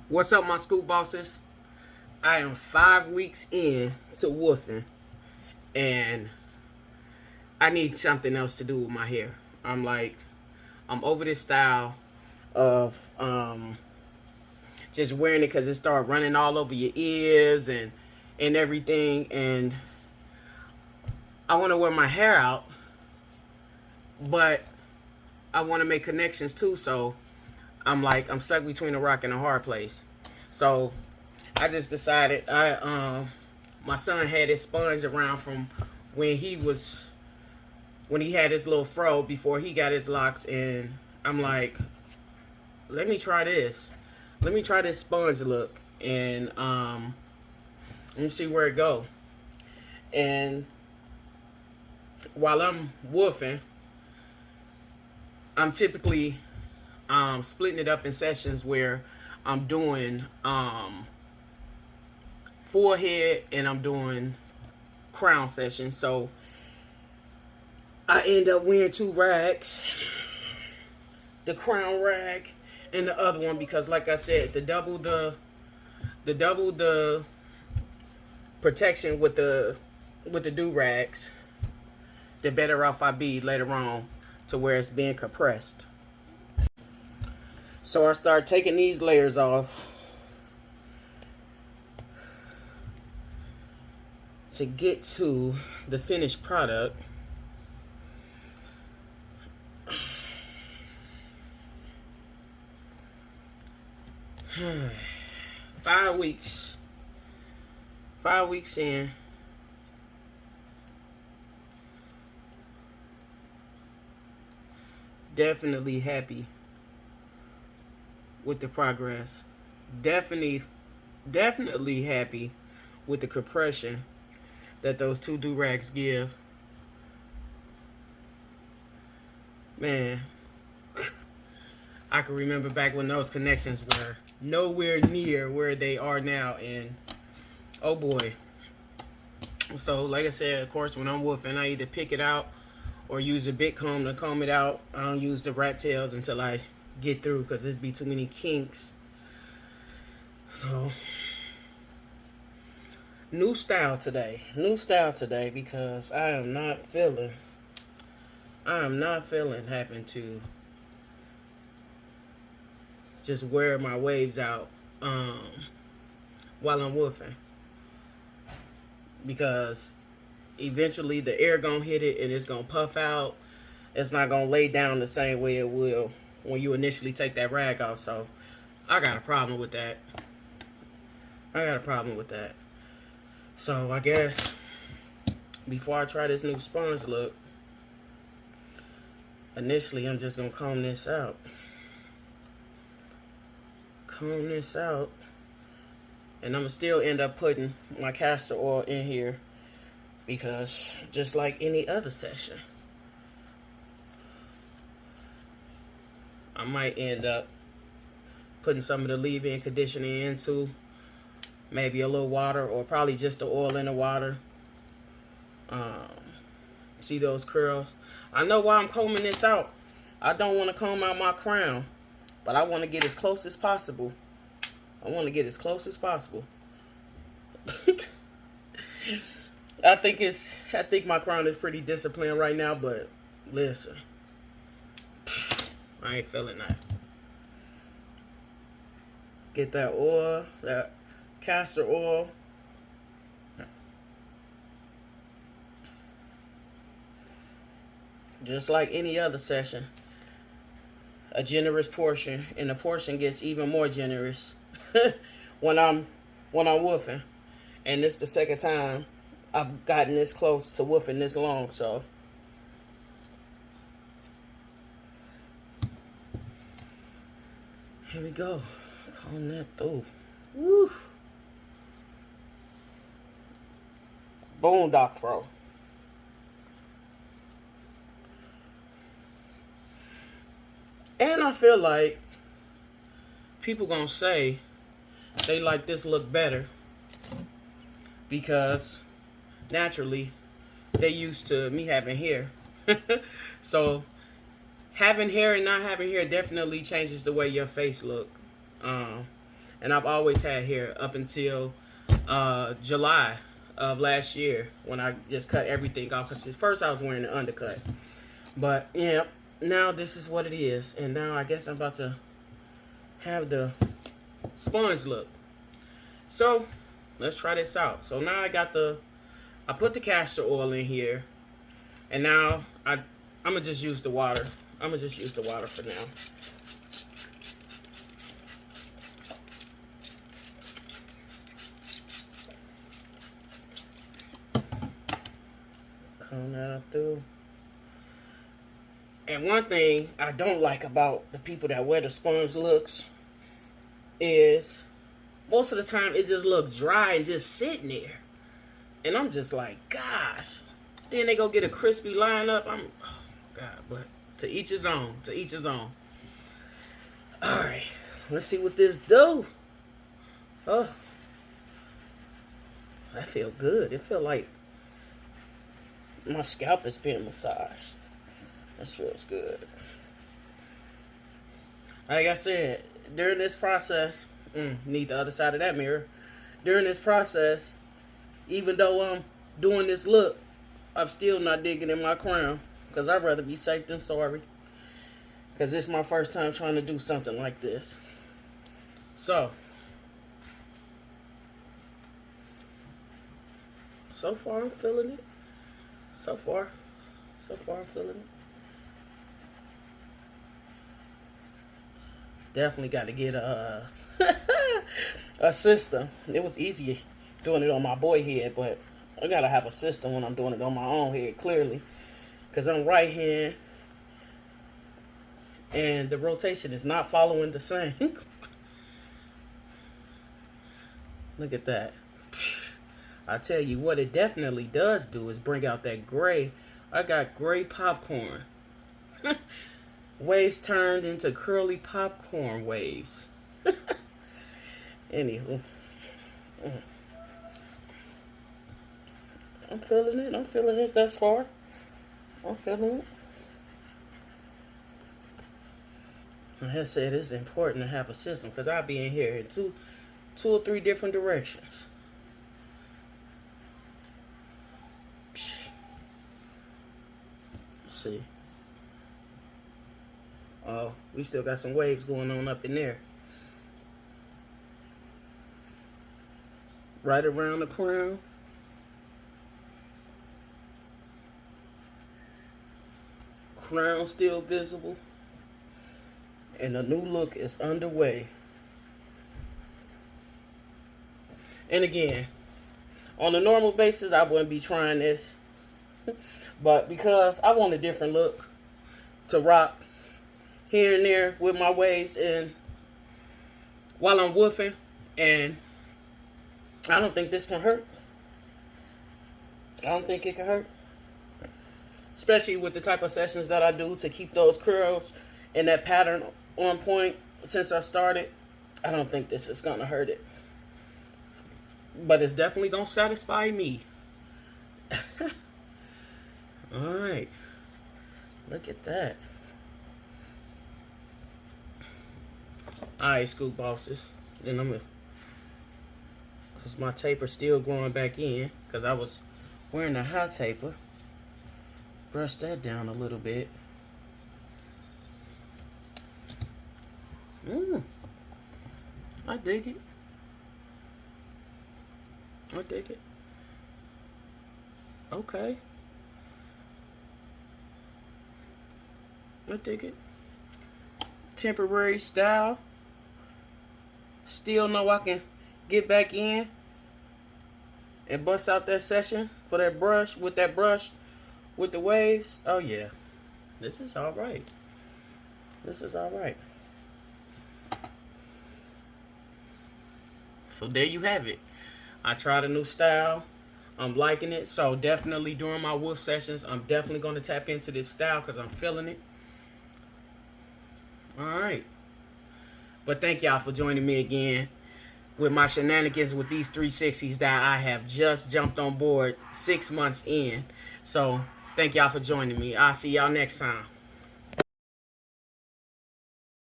What's up, my scoop bosses? I am 5 weeks in to woofing, and I need something else to do with my hair. I'm over this style of just wearing it because it started running all over your ears and everything, and I want to wear my hair out, but I want to make connections too. So I'm stuck between a rock and a hard place. So I just decided my son had his sponge around from when he had his little fro before he got his locks, and I'm like, let me try this. Let me try this sponge look, and let me see where it go. And while I'm woofing, I'm typically splitting it up in sessions where I'm doing forehead and I'm doing crown sessions. So I end up wearing two rags, the crown rag and the other one, because like I said, the double the protection with the do rags, the better off I be later on to where it's being compressed. So I start taking these layers off to get to the finished product. Five weeks in. Definitely happy with the progress. Definitely happy with the compression that those two do-rags give. Man, I can remember back when those connections were nowhere near where they are now, and oh boy. So like I said, of course, when I'm woofing, I either pick it out or use a big comb to comb it out. I don't use the rat tails until I get through, because there's be too many kinks. So new style today because I am not feeling having to just wear my waves out while I'm woofing, because eventually the air gonna hit it and it's gonna puff out. It's not gonna lay down the same way it will when you initially take that rag off. So I got a problem with that. So I guess before I try this new sponge look, initially I'm just gonna comb this out. And I'm gonna still end up putting my castor oil in here, because just like any other session, I might end up putting some of the leave-in conditioning into maybe a little water, or probably just the oil in the water. See those curls? I know why I'm combing this out. I don't want to comb out my crown, but I want to get as close as possible. I think my crown is pretty disciplined right now, but listen, I ain't feeling that. Get that oil, that castor oil. Just like any other session, a generous portion, and the portion gets even more generous when I'm woofing. And this is the second time I've gotten this close to woofing this long, so here we go. Comb that through. Woo! Boondock fro. And I feel like people gonna say they like this look better because naturally they used to me having hair. So having hair and not having hair definitely changes the way your face look. And I've always had hair up until July of last year when I just cut everything off. Because at first I was wearing an undercut. But yeah, now this is what it is. And now I guess I'm about to have the sponge look. So let's try this out. So now I put the castor oil in here. And now I'm going to just use the water. I'm going to just use the water for now. Comb that up through. And one thing I don't like about the people that wear the sponge looks is most of the time it just looks dry and just sitting there. And I'm just like, gosh. Then they go get a crispy lineup. Oh God, but to each his own. To each his own. Alright, let's see what this do. Oh, I feel good. It feel like my scalp is being massaged. This feels good. Like I said, during this process, need the other side of that mirror. During this process, even though I'm doing this look, I'm still not digging in my crown. Because I'd rather be safe than sorry. Because this is my first time trying to do something like this. So far I'm feeling it. So far I'm feeling it. Definitely got to get a system. It was easy doing it on my boy head, but I got to have a system when I'm doing it on my own head, clearly. Because I'm right hand, and the rotation is not following the same. Look at that. I tell you what it definitely does do is bring out that gray. I got gray popcorn. Waves turned into curly popcorn waves. Anywho. I'm feeling it. I'm feeling it thus far. I'm feeling it. Like I said, it's important to have a system because I'll be in here in two or three different directions. Let's see. Oh, we still got some waves going on up in there. Right around the crown. Crown still visible. And a new look is underway. And again, on a normal basis, I wouldn't be trying this. But because I want a different look to rock here and there with my waves and while I'm woofing, and I don't think this can hurt. I don't think it can hurt. Especially with the type of sessions that I do to keep those curls and that pattern on point since I started. I don't think this is going to hurt it. But it's definitely going to satisfy me. Alright. Look at that. Alright, scoop bosses. Then I'm going to... Because my taper's still growing back in. Because I was wearing a high taper. Brush that down a little bit. I dig it. I dig it. Okay. I dig it. Temporary style. Still know I can get back in and bust out that session for that brush with the waves. Oh yeah. This is alright. This is alright. So there you have it. I tried a new style. I'm liking it. So definitely during my woof sessions, I'm definitely going to tap into this style because I'm feeling it. Alright. But thank y'all for joining me again with my shenanigans with these 360s that I have just jumped on board 6 months in. So thank y'all for joining me. I'll see y'all next time.